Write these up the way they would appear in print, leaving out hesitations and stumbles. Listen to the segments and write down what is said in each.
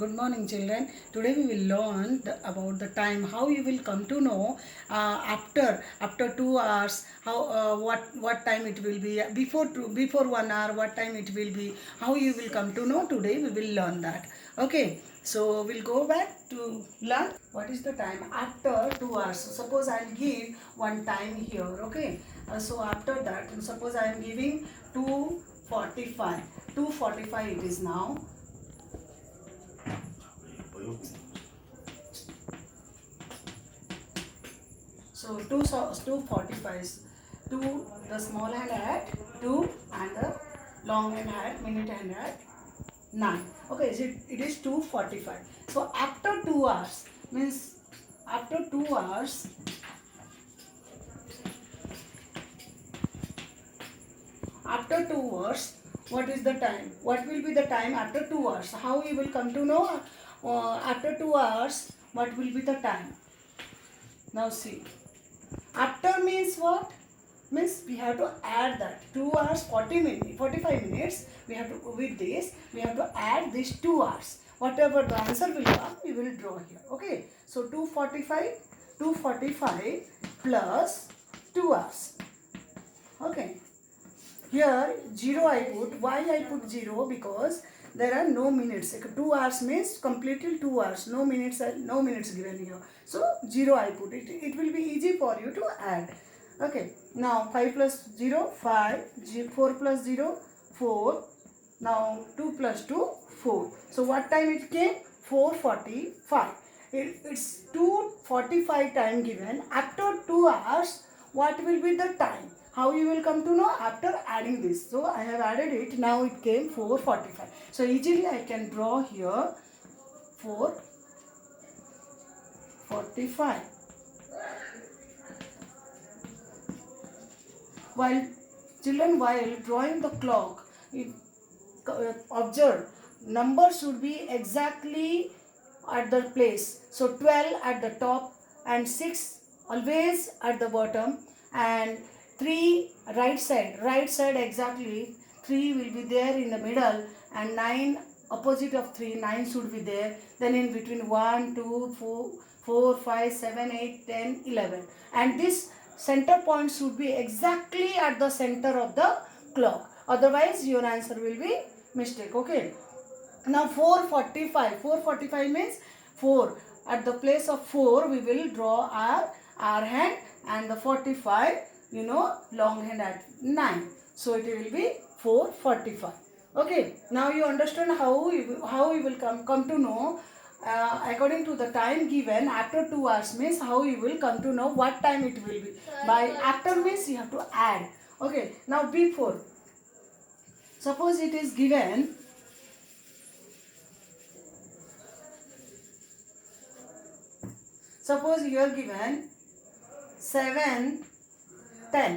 Good morning, children. Today we will learn about the time. How you will come to know after 2 hours. How what time it will be before 1 hour. What time it will be. How you will come to know. Today we will learn that. Okay. So we'll go back to learn what is the time after 2 hours. So suppose I'll give one time here. Okay. So after that, suppose I am giving 2:45. 2:45 it is now. So 2:45. 2 the small hand at 2 and the long hand at minute hand at 9. Okay, so it is 2:45. So after 2 hours means after 2 hours, after 2 hours, what is the time? What will be the time after 2 hours? How you will come to know after 2 hours what will be the time? Now see. After means what? Means we have to add that 2 hours 45 minutes. We have to with this we have to add these 2 hours. Whatever the answer will come, we will draw here. Okay. So 245 plus 2 hours. Okay. Here 0 I put. Why I put 0? Because there are no minutes. 2 hours means completely 2 hours. No minutes given here. So 0 I put. It will be easy for you to add. Okay. Now 5 plus 0, 5. 4 plus 0, 4. Now 2 plus 2, 4. So what time it came? 4:45. It's 2:45 time given. After 2 hours, what will be the time? How you will come to know? After adding this. So I have added it. Now it came 4:45. So easily I can draw here 4:45. While drawing the clock, observe number should be exactly at the place. So 12 at the top and 6 always at the bottom, and 3 right side exactly 3 will be there in the middle, and 9 opposite of 3, 9 should be there. Then in between 1, 2, 4, 5, 7, 8, 10, 11, and this center point should be exactly at the center of the clock. Otherwise your answer will be mistake. Okay. Now 4:45 means 4. At the place of 4 we will draw our hand, and the 45 long hand at 9. So it will be 4:45. Okay. Now you understand how you will come to know according to the time given. After 2 hours means how you will come to know what time it will be. By after means you have to add. Okay. Now before, suppose it is given you are given 7:10.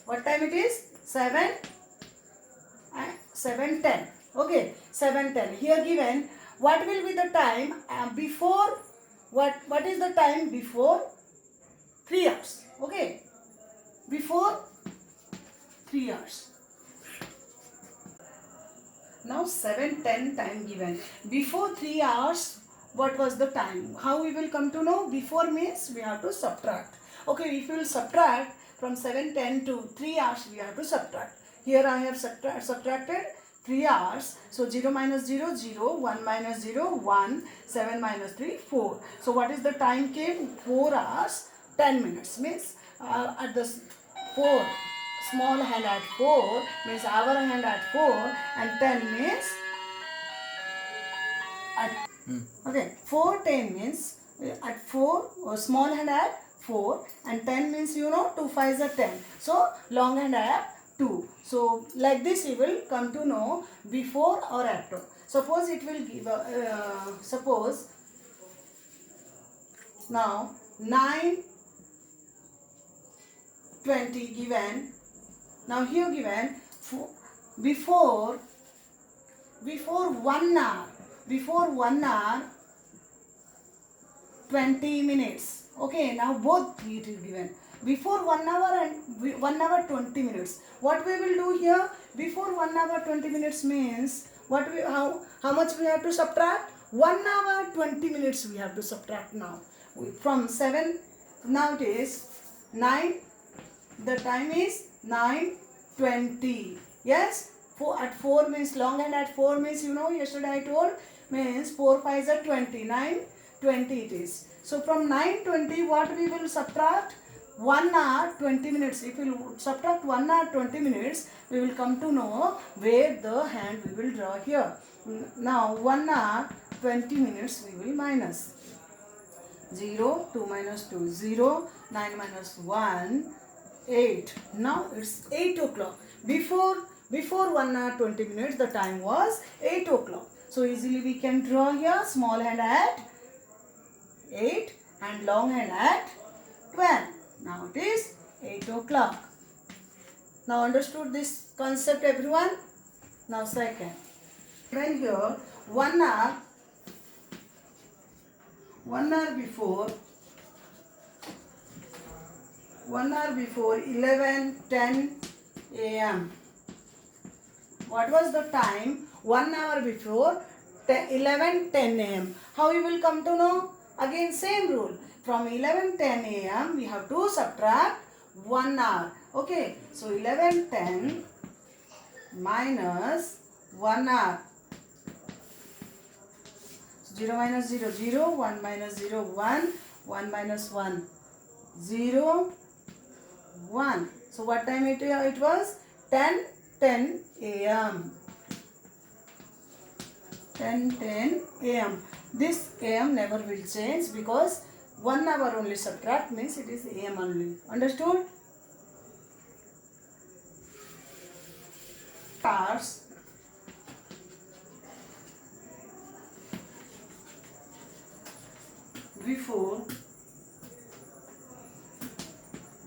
What time it is? 7:10. Okay. 7:10. Here given what will be the time before, what is the time before 3 hours? Okay. Before 3 hours. Now 7:10 time given. Before 3 hours, what was the time? How we will come to know? Before means we have to subtract. Okay, if we will subtract from 7:10 to 3 hours, we have to subtract. Here I have subtracted 3 hours. So 0 minus 0, 0. 1 minus 0, 1. 7 minus 3, 4. So what is the time came? 4 hours 10 minutes. Means at the 4, small hand at 4 means our hand at 4, and 10 means at okay, 4:10 means at 4, or small hand at 4, and 10 means 2 5s are 10. So long hand at 2. So like this you will come to know before or after. Suppose it will give suppose now 9:20 given. Now here given before 1 hour. Before 1 hour 20 minutes. Okay. Now both it is given. Before 1 hour and 1 hour 20 minutes. What we will do here? Before 1 hour 20 minutes means How much we have to subtract? 1 hour 20 minutes we have to subtract now. From 7, now it is 9, the time is 9:20. Yes, at 4 means long hand at 4 means, yesterday I told, means 4 5s are 20, 9:20 it is. So from 9:20 what we will subtract? 1 hour 20 minutes. If we will subtract 1 hour 20 minutes, we will come to know where the hand we will draw here. Now 1 hour 20 minutes we will minus. 0, 2 minus 2, 0, 9 minus 1, 8. Now it's 8 o'clock. Before 1 hour 20 minutes the time was 8 o'clock. So easily we can draw here small hand at 8 and long hand at 12. Now it is 8 o'clock. Now understood this concept everyone? Now second. When here 1 hour before 11:10 a.m. What was the time? 1 hour before 11:10 a.m. How you will come to know? Again same rule. From 11:10 a.m. we have to subtract 1 hour. Okay. So 11:10 minus 1 hour. 0 minus 0, 0, 1 minus 0, 1, 1 minus 1, 0, 1. So what time it was? 10:10 a.m. 10:10 a.m. This a.m. never will change because 1 hour only subtract means it is a.m. only. Understood? Hours before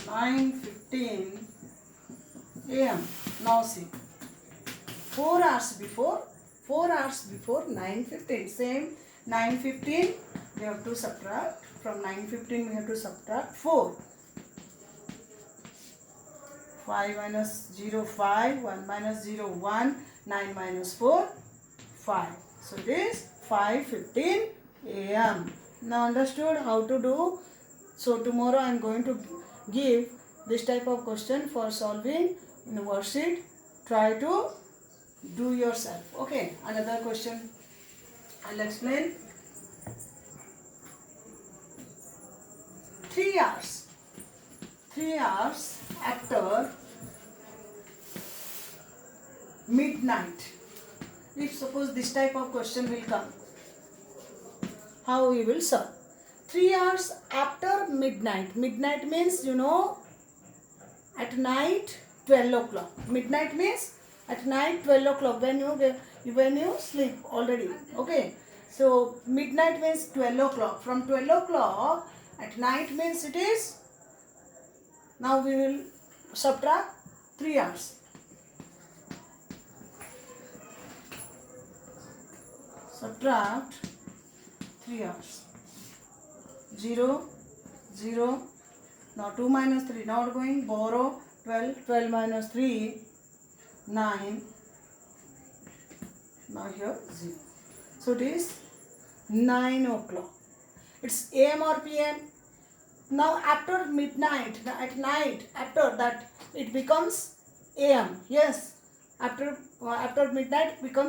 9:15 a.m. Now see, 4 hours before 9:15. Same 9:15 we have to subtract. From 9:15 we have to subtract 4. 5 minus 0, 5. 1 minus 0, 1. 9 minus 4, 5. So it is 5:15 a.m. Now understood how to do? So tomorrow I am going to give this type of question for solving in the worksheet. Try to do yourself. Okay, another question I'll explain. 3 hours. 3 hours after midnight. If suppose this type of question will come, how we will solve? 3 hours after midnight. Midnight means at night 12 o'clock. Midnight means at night 12 o'clock when you sleep already. Okay. So midnight means 12 o'clock. From 12 o'clock at night means it is. Now we will subtract 3 hours. Subtract 3 hours. 0, 0. Now 2 minus 3. Not going. Borrow 12. 12 minus 3. 9. Now here 0. So it is 9 o'clock. It's AM or PM. Now after midnight, at night, after that it becomes AM. Yes. After midnight becomes